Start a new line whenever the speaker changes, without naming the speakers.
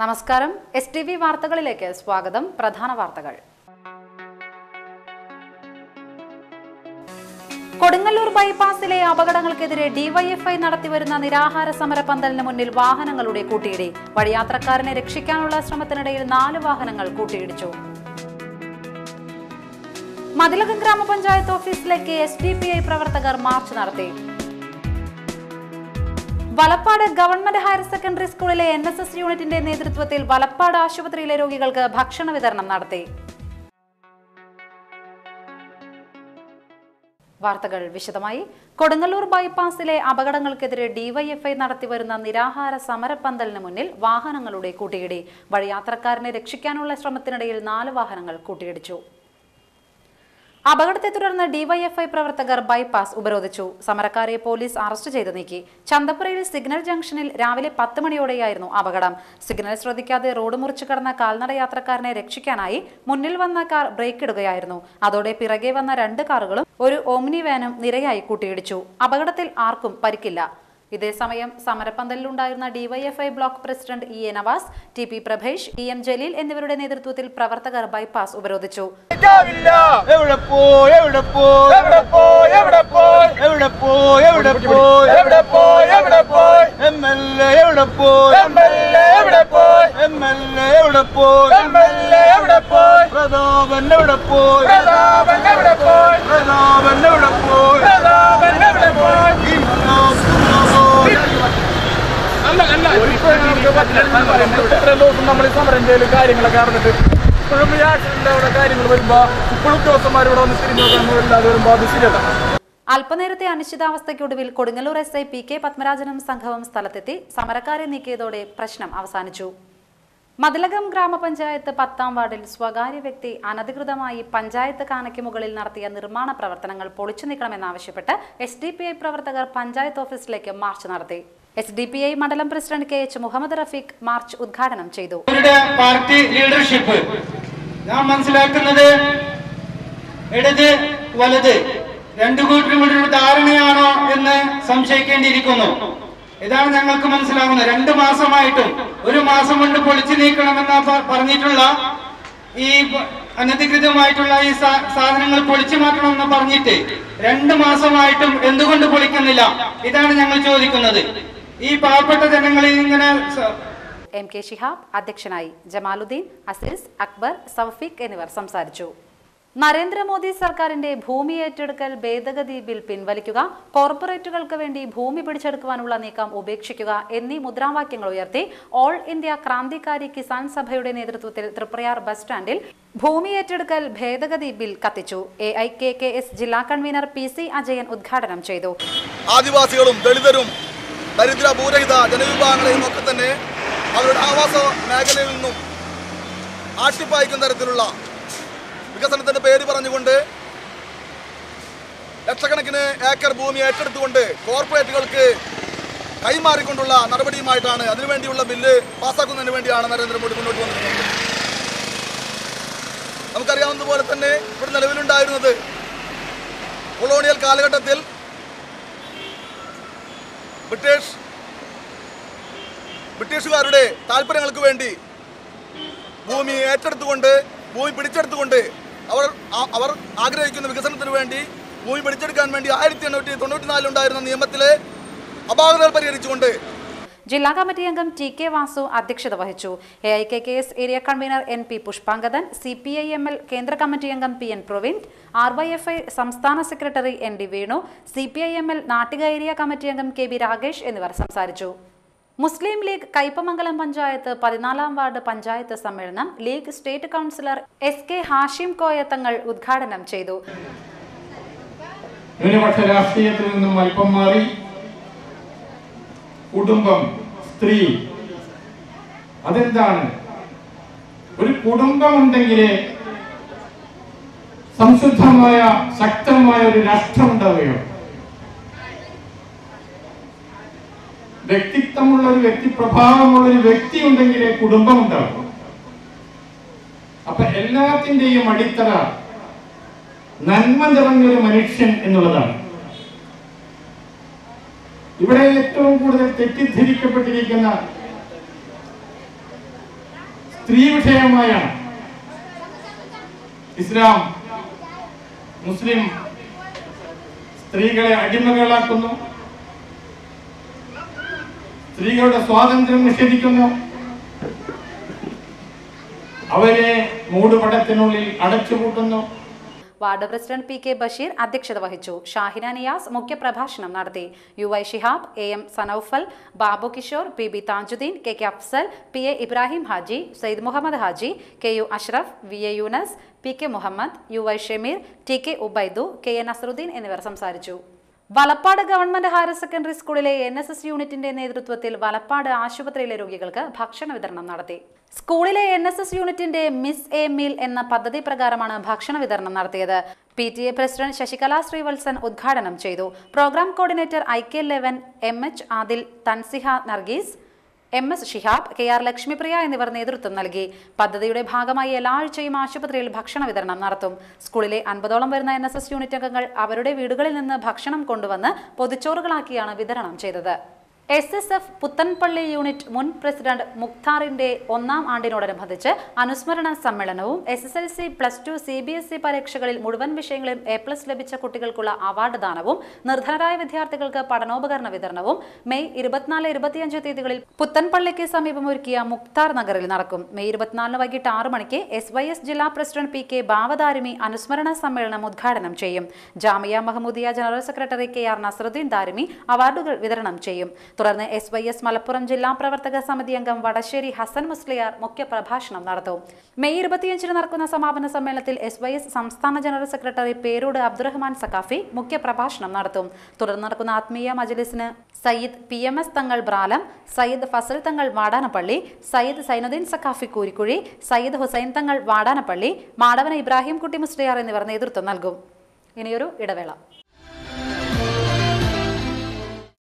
നമസ്കാരം. STV വാർത്തകളിലേക്ക് സ്വാഗതം. പ്രധാന വാർത്തകൾ. കൊടുങ്ങല്ലൂർ ബൈപ്പാസിലെ അപകടങ്ങൾക്കെതിരെ ഡിവൈഎഫ്ഐ നടത്തിവരുന്ന നിരാഹാര സമര പന്തലിന് മുന്നിൽ വാഹനങ്ങളുടെ കൂട്ടിയിടി. വഴിയാത്രക്കാരനെ രക്ഷിക്കാനുള്ള ശ്രമത്തിനിടയിൽ 4 വാഹനങ്ങൾ കൂട്ടിയിടിച്ചു. മതിലകം ഗ്രാമപഞ്ചായത്ത് ഓഫീസിലേക്ക് SDPI പ്രവർത്തകർ മാർച്ച് നടത്തി. വലപ്പാട് ഗവൺമെന്റ് ഹയർ സെക്കൻഡറി സ്കൂളിലെ NSS യൂണിറ്റിന്റെ നേതൃത്വത്തിൽ വലപ്പാട് ആശുപത്രിയിലെ രോഗികൾക്ക് ഭക്ഷണ വിതരണം നടത്തി. വാർത്തകൾ വിശദമായി. കൊടുങ്ങല്ലൂർ ബൈപ്പാസിലെ അപകടങ്ങൾക്കെതിരെ ഡിവൈഎഫ്ഐ നടത്തിവരുന്ന നിരാഹാര സമരപ്പന്തലിന് മുന്നിൽ വാഹനങ്ങളുടെ കൂട്ടിയിടി. വഴിയാത്രക്കാരനെ രക്ഷിക്കാനുള്ള ശ്രമത്തിനിടയിൽ 4 വാഹനങ്ങൾ കൂട്ടിയിടിച്ചു. അപകടത്തെ തുടർന്ന് ഡിവൈഎഫ്ഐ പ്രവർത്തകർ ബൈപ്പാസ് ഉപരോധിച്ചു. സമരക്കാരെ പോലീസ് അറസ്റ്റ് ചെയ്ത് നീക്കി. ചന്തപ്പുരയിൽ സിഗ്നൽ ജംഗ്ഷനിൽ രാവിലെ 10 മണിയോടെയായിരുന്നു അപകടം. സിഗ്നൽ ശ്രദ്ധിക്കാതെ റോഡ് മുറിച്ചു കടന്ന കാൽനട യാത്രക്കാരനെ രക്ഷിക്കാനായി മുന്നിൽ വന്ന കാർ ബ്രേക്ക് ഇടുകയായിരുന്നു. അതോടെ പിറകെ വന്ന 2 കാറുകളും ഒരു ഓമ്നി വാനും നിരയായി കൂട്ടിയിടിച്ചു. അപകടത്തിൽ ആർക്കും പരിക്കില്ല. ഇതേസമയം സമരപ്പന്തലിലുണ്ടായിരുന്ന DYFI block president EA Navas, TP Prabhesh, TM Jaleel എന്നിവരുടെ നേതൃത്വത്തിൽ പ്രവർത്തകർ ബൈപ്പാസ് ഉപരോധിച്ചു.
നമ്മൾ സമരം ചെയ്യലും കാര്യങ്ങളൊക്കെ നടന്നിട്ട് ഇപ്പോഴും കാര്യങ്ങൾ വരുമ്പോ ഇപ്പോഴും ഉദ്യോഗസ്ഥന്മാരോട് വന്ന് തിരിഞ്ഞു നോക്കാതെ വരുമ്പോ അത് ശരിയല്ല.
അല്പനേരത്തെ അനിശ്ചിതാവസ്ഥയ്ക്കൊടുവിൽ കൊടുങ്ങല്ലൂർ SI PK പത്മരാജനും സംഘവും സ്ഥലത്തെത്തി സമരക്കാരെ നീക്കിയതോടെ പ്രശ്നം അവസാനിച്ചു. മതിലകം ഗ്രാമപഞ്ചായത്ത് 10ാം വാർഡിൽ സ്വകാര്യ വ്യക്തി അനധികൃതമായി പഞ്ചായത്ത് കാനയ്ക്ക് മുകളിൽ നടത്തിയ നിർമ്മാണ പ്രവർത്തനങ്ങൾ പൊളിച്ചു നീക്കണമെന്നാവശ്യപ്പെട്ട് SDPI പ്രവർത്തകർ പഞ്ചായത്ത് ഓഫീസിലേക്ക് മാർച്ച് നടത്തി. SDPI മണ്ഡലം president KH Muhammad Rafeeq march ഉദ്ഘാടനം ചെയ്തു.
പാർട്ടി ലീഡർഷിപ്പ് ഞാൻ മനസ്സിലാക്കുന്നത് ഇടത് വലത് 2 കൂട്ടരും ഒരു ധാരണയാണോ എന്ന് സംശയിക്കേണ്ടിയിരിക്കുന്നു. ഇതാണ് ഞങ്ങൾക്ക് മനസ്സിലാകുന്നത്. 2 മാസമായിട്ടും 1 മാസം കൊണ്ട് പൊളിച്ചു നീക്കണമെന്ന് പറഞ്ഞിട്ടുള്ള ഈ അനധികൃതമായിട്ടുള്ള ഈ സാധനങ്ങൾ പൊളിച്ചു മാറ്റണമെന്ന് പറഞ്ഞിട്ട് 2 മാസമായിട്ടും എന്തുകൊണ്ട് പൊളിക്കുന്നില്ല? ഇതാണ് ഞങ്ങൾ ചോദിക്കുന്നത്. ഈ പാവപ്പെട്ട ജനങ്ങളിൽ ഇങ്ങനെ
MK ഷിഹാബ് അധ്യക്ഷനായി. ജമാലുദ്ദീൻ, അസീസ്, അക്ബർ, സൗഫീഖ് എന്നിവർ സംസാരിച്ചു. നരേന്ദ്രമോദി സർക്കാരിന്റെ ഭൂമി ഏറ്റെടുക്കൽ ഭേദഗതി ബിൽ പിൻവലിക്കുക, കോർപ്പറേറ്റുകൾക്ക് വേണ്ടി ഭൂമി പിടിച്ചെടുക്കുവാനുള്ള നീക്കം ഉപേക്ഷിക്കുക എന്നീ മുദ്രാവാക്യങ്ങൾ ഉയർത്തി ഓൾ ഇന്ത്യ ക്രാന്തികാരി കിസാൻ സഭയുടെ നേതൃത്വത്തിൽ തൃപ്രയാർ ബസ് സ്റ്റാൻഡിൽ ഭൂമി ഏറ്റെടുക്കൽ ഭേദഗതി ബിൽ കത്തിച്ചു. AIKKS ജില്ലാ കൺവീനർ PC അജയൻ ഉദ്ഘാടനം ചെയ്തു.
ആദിവാസികളും ദളിതരും ദരിദ്ര ഭൂരഹിത ജനവിഭാഗങ്ങളെയും ഒക്കെ തന്നെ അവരുടെ ആവാസ മേഖലയിൽ നിന്നും ആട്ടിപ്പായിക്കുന്ന തരത്തിലുള്ള വികസനത്തിന്റെ പേര് പറഞ്ഞുകൊണ്ട് ലക്ഷക്കണക്കിന് ഏക്കർ ഭൂമി ഏറ്റെടുത്തുകൊണ്ട് കോർപ്പറേറ്റുകൾക്ക് കൈമാറിക്കൊണ്ടുള്ള നടപടിയുമായിട്ടാണ് അതിനുവേണ്ടിയുള്ള ബില്ല് പാസ്സാക്കുന്നതിന് വേണ്ടിയാണ് നരേന്ദ്രമോദി മുന്നോട്ട് വന്നിരിക്കുന്നത്. നമുക്കറിയാവുന്നതുപോലെ തന്നെ ഇവിടെ നിലവിലുണ്ടായിരുന്നത് കൊളോണിയൽ കാലഘട്ടത്തിൽ ബ്രിട്ടീഷുകാരുടെ താല്പര്യങ്ങൾക്ക് വേണ്ടി ഭൂമി ഏറ്റെടുത്തുകൊണ്ട് ഭൂമി പിടിച്ചെടുത്തുകൊണ്ട് അവർ ആഗ്രഹിക്കുന്ന വികസനത്തിന് വേണ്ടി ഭൂമി പിടിച്ചെടുക്കാൻ വേണ്ടി 1894 ഉണ്ടായിരുന്ന നിയമത്തിലെ അപാകതകൾ പരിഹരിച്ചുകൊണ്ട്
ജില്ലാ കമ്മിറ്റി അംഗം TK വാസു അധ്യക്ഷത വഹിച്ചു. AIKKS area convener NP Pushpangadan, CPIML കേന്ദ്ര കമ്മിറ്റി അംഗം PN പ്രവീൺ, RYFI സംസ്ഥാന secretary ND Venu, CPIML Nattika area committee അംഗം KB രാകേഷ് എന്നിവർ സംസാരിച്ചു. മുസ്ലിം ലീഗ് കയ്പമംഗലം പഞ്ചായത്ത് 14ാം വാർഡ് പഞ്ചായത്ത് സമ്മേളനം league state councillor SK Hashim Koya Thangal ഉദ്ഘാടനം ചെയ്തു.
രാഷ്ട്രീയത്തിൽ നിന്നും അല്പം മാറി കുടുംബം, സ്ത്രീ, അതെന്താണ്? ഒരു കുടുംബമുണ്ടെങ്കിലേ സംശുദ്ധമായ ശക്തമായ ഒരു രാഷ്ട്രം ഉണ്ടാവുകയോ, വ്യക്തിത്വമുള്ള ഒരു വ്യക്തിപ്രഭാവമുള്ള ഒരു വ്യക്തി ഉണ്ടെങ്കിലേ കുടുംബം ഉണ്ടാവും. അപ്പൊ എല്ലാത്തിന്റെയും അടിത്തറ നന്മ നിറഞ്ഞൊരു മനുഷ്യൻ എന്നുള്ളതാണ്. ഇവിടെ ഏറ്റവും കൂടുതൽ തെറ്റിദ്ധരിക്കപ്പെട്ടിരിക്കുന്ന
സ്ത്രീ വിഷയമായാണ്. ഇസ്ലാം മുസ്ലിം സ്ത്രീകളെ അടിമകളാക്കുന്നു, സ്ത്രീകളുടെ സ്വാതന്ത്ര്യം നിഷേധിക്കുന്നു, അവരെ മൂടുപടത്തിനുള്ളിൽ അടച്ചുപൂട്ടുന്നു.
Ward president P K Basheer അധ്യക്ഷത വഹിച്ചു. ഷാഹിന നിയാസ് മുഖ്യപ്രഭാഷണം നടത്തി. U I Shihab, M Sanoufal, Babu Kishore, P Thajudheen, K Afsal, P Ibrahim Haji, Sayyid Muhammad Haji, K Ashraf, V Yunus, P Muhammad, U I Shameer, T Ubaidu, K Nasaruddin എന്നിവർ സംസാരിച്ചു. വലപ്പാട് ഗവൺമെന്റ് ഹയർ സെക്കൻഡറി സ്കൂളിലെ NSS യൂണിറ്റിന്റെ നേതൃത്വത്തിൽ വലപ്പാട് ആശുപത്രിയിലെ രോഗികൾക്ക് ഭക്ഷണ വിതരണം നടത്തി. സ്കൂളിലെ NSS യൂണിറ്റിന്റെ മിസ് എ മീൽ എന്ന പദ്ധതി പ്രകാരമാണ് ഭക്ഷണ വിതരണം നടത്തിയത്. PTA പ്രസിഡന്റ് ശശികല ശ്രീവത്സൻ ഉദ്ഘാടനം ചെയ്തു. Programme coordinator IK11, MH Adil, Thansiha Nargees, MS Shihab, KR Lakshmipriya എന്നിവർ നേതൃത്വം നൽകി. പദ്ധതിയുടെ ഭാഗമായി എല്ലാ ആഴ്ചയും ആശുപത്രിയിൽ ഭക്ഷണ വിതരണം നടത്തും. സ്കൂളിലെ 50ഓളം വരുന്ന NSS യൂണിറ്റ് അംഗങ്ങൾ അവരുടെ വീടുകളിൽ നിന്ന് ഭക്ഷണം കൊണ്ടുവന്ന് പൊതിച്ചോറുകളാക്കിയാണ് വിതരണം ചെയ്തത്. SSF പുത്തൻപള്ളി യൂണിറ്റ് മുൻ പ്രസിഡന്റ് മുഖ്താറിന്റെ 1ാം ആണ്ടിനോടനുബന്ധിച്ച് അനുസ്മരണ സമ്മേളനവും SSLC, +2, CBSE പരീക്ഷകളിൽ മുഴുവൻ വിഷയങ്ങളിലും A+ ലഭിച്ച കുട്ടികൾക്കുള്ള അവാർഡ് ദാനവും നിർധനരായ വിദ്യാർത്ഥികൾക്ക് പഠനോപകരണ വിതരണവും മെയ് 24, 25 തീയതികളിൽ പുത്തൻപള്ളിക്ക് സമീപം ഒരുക്കിയ മുഖ്താർ നഗറിൽ നടക്കും. മെയ് 24 വൈകിട്ട് 6 മണിക്ക് SYS ജില്ലാ പ്രസിഡന്റ് PK ബാവദാരിമി അനുസ്മരണ സമ്മേളനം ഉദ്ഘാടനം ചെയ്യും. Jamia Mahmoodiya general secretary KR Nasaruddin Darimi അവാർഡുകൾ വിതരണം ചെയ്യും. തുടർന്ന് SYS മലപ്പുറം ജില്ലാ പ്രവർത്തക സമിതി അംഗം വടശ്ശേരി ഹസൻ മുസ്ലിയാർ മുഖ്യപ്രഭാഷണം നടത്തും. മെയ് 25 നടക്കുന്ന സമാപന സമ്മേളനത്തിൽ SYS സംസ്ഥാന ജനറൽ സെക്രട്ടറി പേരൂട് അബ്ദുറഹ്മാൻ സഖാഫി മുഖ്യപ്രഭാഷണം നടത്തും. തുടർന്ന് നടക്കുന്ന ആത്മീയ മജ്ലിസിന് സയ്യിദ് PMS തങ്ങൾ ബ്രാലം, സയ്യിദ് ഫസൽ തങ്ങൾ വാടാനപ്പള്ളി, സയ്യിദ് സൈനുദ്ദീൻ സഖാഫി കൂരിക്കുഴി, സയ്യിദ് ഹുസൈൻ തങ്ങൾ വാടാനപ്പള്ളി, മാടവന ഇബ്രാഹിം കുട്ടി മുസ്ലിയാർ എന്നിവർ നേതൃത്വം നൽകും. ഇനിയൊരു ഇടവേള.